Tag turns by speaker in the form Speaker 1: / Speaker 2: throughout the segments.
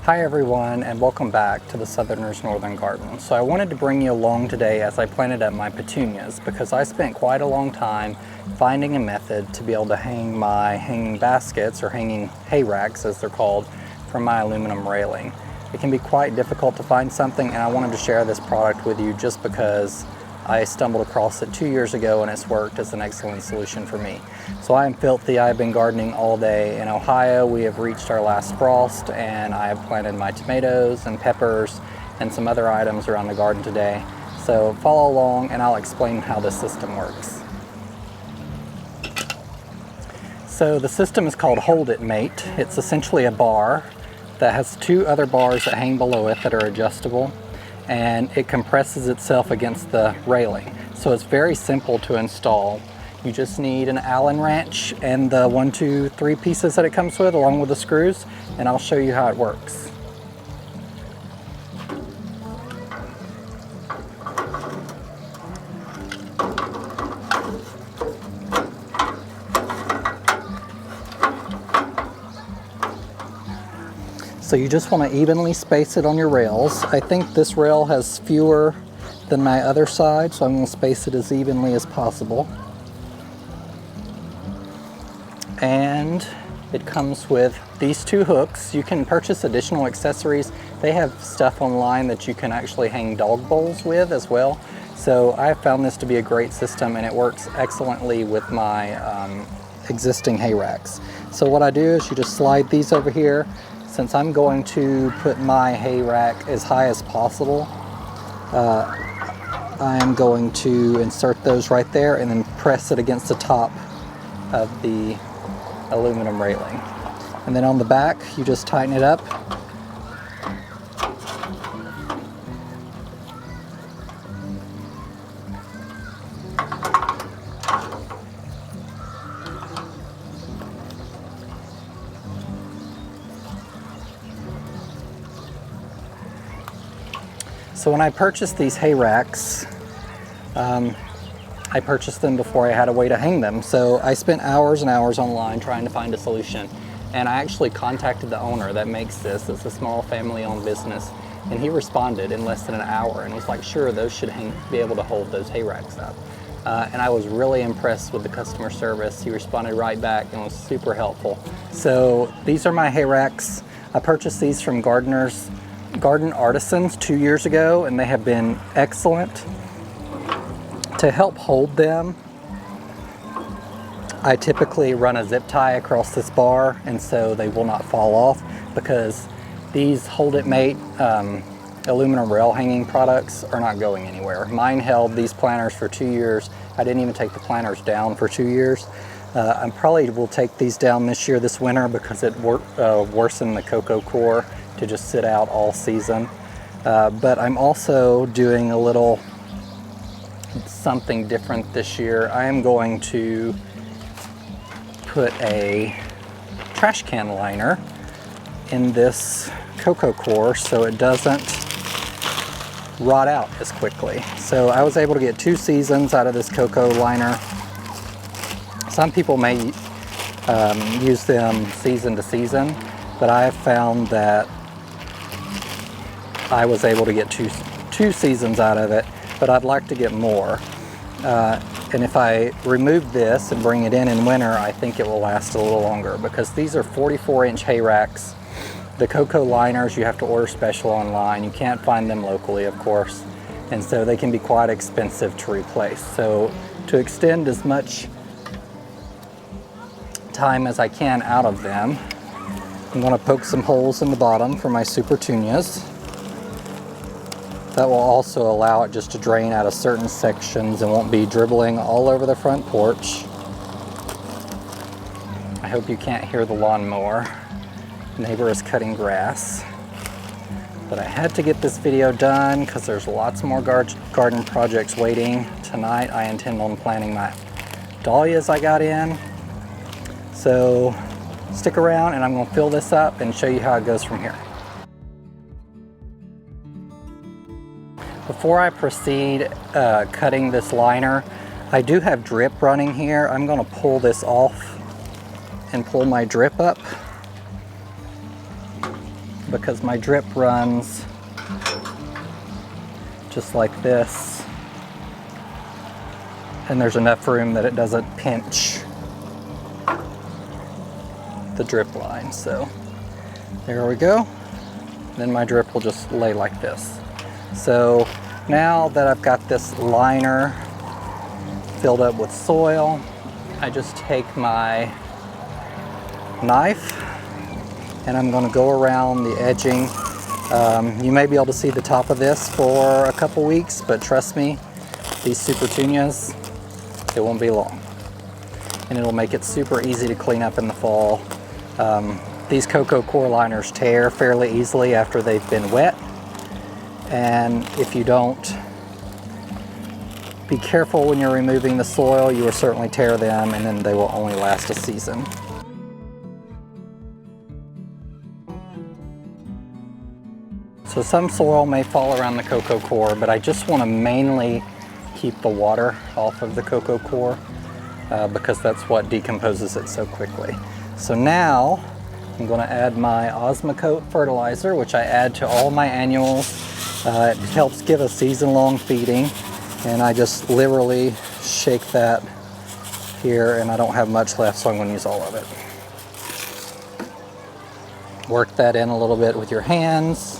Speaker 1: Hi everyone, and welcome back to the Southerner's Northern Garden. So I wanted to bring you along today as I planted up my petunias because I spent quite a long time finding a method to be able to hang my hanging baskets, or hanging hay racks as they're called, from my aluminum railing. It can be quite difficult to find something, and I wanted to share this product with you just because I stumbled across it 2 years ago and it's worked as an excellent solution for me. So I am filthy. I've been gardening all day in Ohio. We have reached our last frost and I have planted my tomatoes and peppers and some other items around the garden today. So follow along and I'll explain how this system works. So the system is called HoldItMate. It's essentially a bar that has two other bars that hang below it that are adjustable, and it compresses itself against the railing. So it's very simple to install. You just need an Allen wrench and the 1, 2, 3 pieces that it comes with, along with the screws, and I'll show you how it works. So you just want to evenly space it on your rails. I think this rail has fewer than my other side, so I'm going to space it as evenly as possible. And it comes with these two hooks. You can purchase additional accessories. They have stuff online that you can actually hang dog bowls with as well. So I found this to be a great system, and it works excellently with my existing hay racks. So what I do is you just slide these over here. Since I'm going to put my hay rack as high as possible, I am going to insert those right there and then press it against the top of the aluminum railing. And then on the back, you just tighten it up. So when I purchased these hay racks, I purchased them before I had a way to hang them. So I spent hours and hours online trying to find a solution. And I actually contacted the owner that makes this. It's a small family-owned business. And he responded in less than an hour and was like, sure, those should be able to hold those hay racks up. And I was really impressed with the customer service. He responded right back and was super helpful. So these are my hay racks. I purchased these from Garden Artisans 2 years ago, and they have been excellent. To help hold them, I typically run a zip tie across this bar, and so they will not fall off, because these HoldItMate aluminum rail hanging products are not going anywhere. Mine held these planters for 2 years. I didn't even take the planters down for 2 years. I probably will take these down this winter, because it worsened the cocoa core to just sit out all season. But I'm also doing a little something different this year. I am going to put a trash can liner in this cocoa core so it doesn't rot out as quickly. So I was able to get 2 seasons out of this cocoa liner. Some people may use them season to season, but I have found that I was able to get two seasons out of it, but I'd like to get more. And if I remove this and bring it in winter, I think it will last a little longer, because these are 44-inch hay racks. The cocoa liners you have to order special online. You can't find them locally, of course, and so they can be quite expensive to replace. So to extend as much time as I can out of them, I'm going to poke some holes in the bottom for my Supertunias. That will also allow it just to drain out of certain sections and won't be dribbling all over the front porch. I hope you can't hear the lawnmower. The neighbor is cutting grass. But I had to get this video done because there's lots more garden projects waiting. Tonight I intend on planting my dahlias I got in. So stick around and I'm going to fill this up and show you how it goes from here. Before I proceed cutting this liner, I do have drip running here. I'm going to pull this off and pull my drip up. because my drip runs just like this, and there's enough room that it doesn't pinch the drip line. So there we go. Then my drip will just lay like this. So now that I've got this liner filled up with soil, I just take my knife and I'm going to go around the edging. You may be able to see the top of this for a couple weeks, but trust me, these Supertunias, it won't be long. And it'll make it super easy to clean up in the fall. These cocoa core liners tear fairly easily after they've been wet. And if you don't be careful when you're removing the soil, you will certainly tear them, and then they will only last a season. So some soil may fall around the cocoa core, but I just want to mainly keep the water off of the cocoa core because that's what decomposes it so quickly. So now I'm going to add my 𝗟𝗶𝗸𝗲 fertilizer, which I add to all my annuals. It helps give a season-long feeding, and I just literally shake that here, and I don't have much left, so I'm going to use all of it. Work that in a little bit with your hands,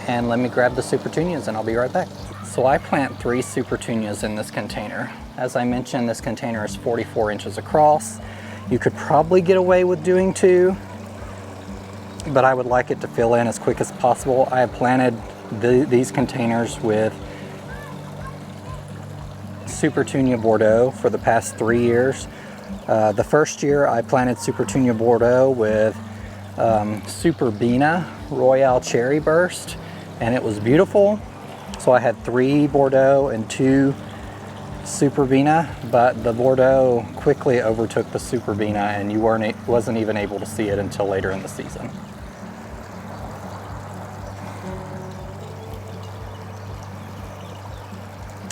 Speaker 1: and let me grab the Supertunias and I'll be right back. So I plant 3 Supertunias in this container. As I mentioned, this container is 44 inches across. You could probably get away with doing 2, but I would like it to fill in as quick as possible. I have planted these containers with Supertunia Bordeaux for the past 3 years. The first year I planted Supertunia Bordeaux with 𝗟𝗶𝗸𝗲 𝗟𝗶𝗸𝗲, and it was beautiful. So I had 3 Bordeaux and 2 𝗟𝗶𝗸𝗲, but the Bordeaux quickly overtook the 𝗟𝗶𝗸𝗲, and you wasn't even able to see it until later in the season.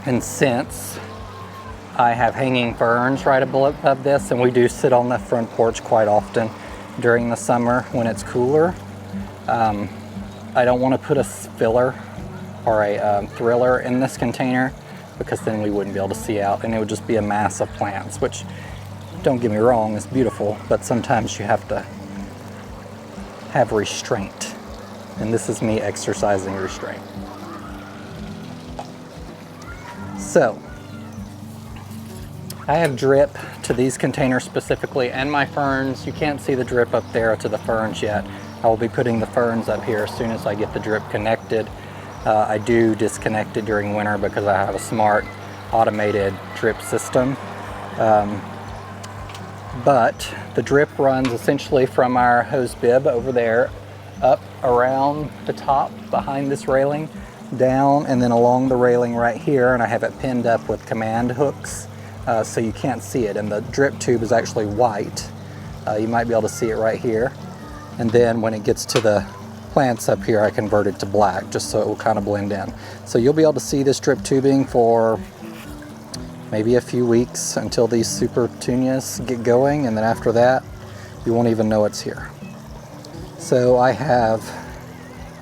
Speaker 1: And since I have hanging ferns right above this, and we do sit on the front porch quite often during the summer when it's cooler, I don't want to put a filler or a thriller in this container, because then we wouldn't be able to see out and it would just be a mass of plants, which, don't get me wrong, is beautiful, but sometimes you have to have restraint, and this is me exercising restraint. So I have drip to these containers specifically, and my ferns. You can't see the drip up there to the ferns yet. I will be putting the ferns up here as soon as I get the drip connected. I do disconnect it during winter because I have a smart automated drip system. But the drip runs essentially from our hose bib over there up around the top behind this railing, down, and then along the railing right here, and I have it pinned up with command hooks so you can't see it. And the drip tube is actually white. You might be able to see it right here. And then when it gets to the plants up here, I convert it to black just so it will kind of blend in. So you'll be able to see this drip tubing for maybe a few weeks until these Supertunias get going, and then after that you won't even know it's here. So I have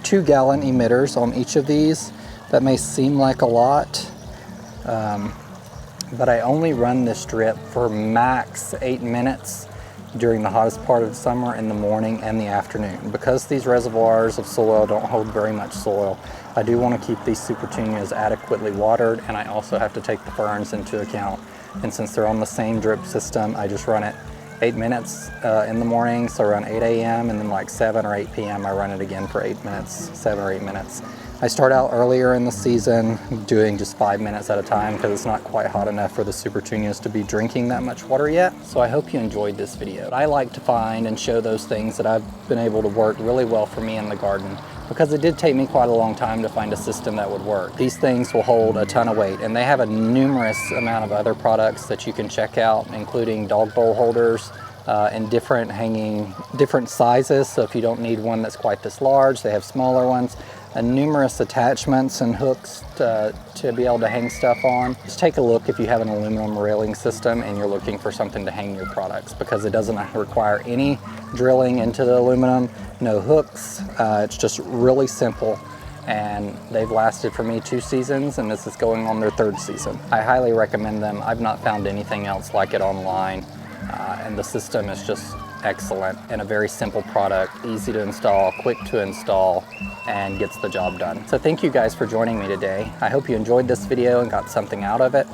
Speaker 1: 2-gallon emitters on each of these. That may seem like a lot, but I only run this drip for max 8 minutes during the hottest part of the summer, in the morning and the afternoon. Because these reservoirs of soil don't hold very much soil, I do want to keep these Supertunias adequately watered, and I also have to take the ferns into account. And since they're on the same drip system, I just run it 8 minutes in the morning, so around 8 a.m. and then like 7 or 8 p.m. I run it again for 8 minutes, 7 or 8 minutes. I start out earlier in the season doing just 5 minutes at a time because it's not quite hot enough for the Supertunias to be drinking that much water yet. So I hope you enjoyed this video. I like to find and show those things that I've been able to work really well for me in the garden, because it did take me quite a long time to find a system that would work. These things will hold a ton of weight, and they have a numerous amount of other products that you can check out, including dog bowl holders in different sizes. So if you don't need one that's quite this large, they have smaller ones. numerous attachments and hooks to be able to hang stuff on. Just take a look if you have an aluminum railing system and you're looking for something to hang your products, because it doesn't require any drilling into the aluminum, no hooks. It's just really simple, and they've lasted for me 2 seasons, and this is going on their 3rd season. I highly recommend them. I've not found anything else like it online, and the system is just excellent and a very simple product, easy to install, quick to install, and gets the job done. So thank you guys for joining me today. I hope you enjoyed this video and got something out of it.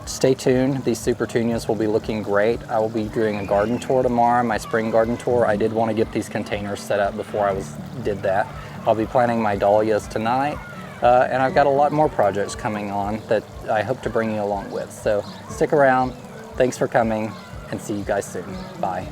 Speaker 1: Stay tuned, these Supertunias will be looking great. I will be doing a garden tour tomorrow, my spring garden tour. I did want to get these containers set up before I did that. I'll be planting my dahlias tonight, and I've got a lot more projects coming on that I hope to bring you along with. So stick around, thanks for coming, and see you guys soon. Bye.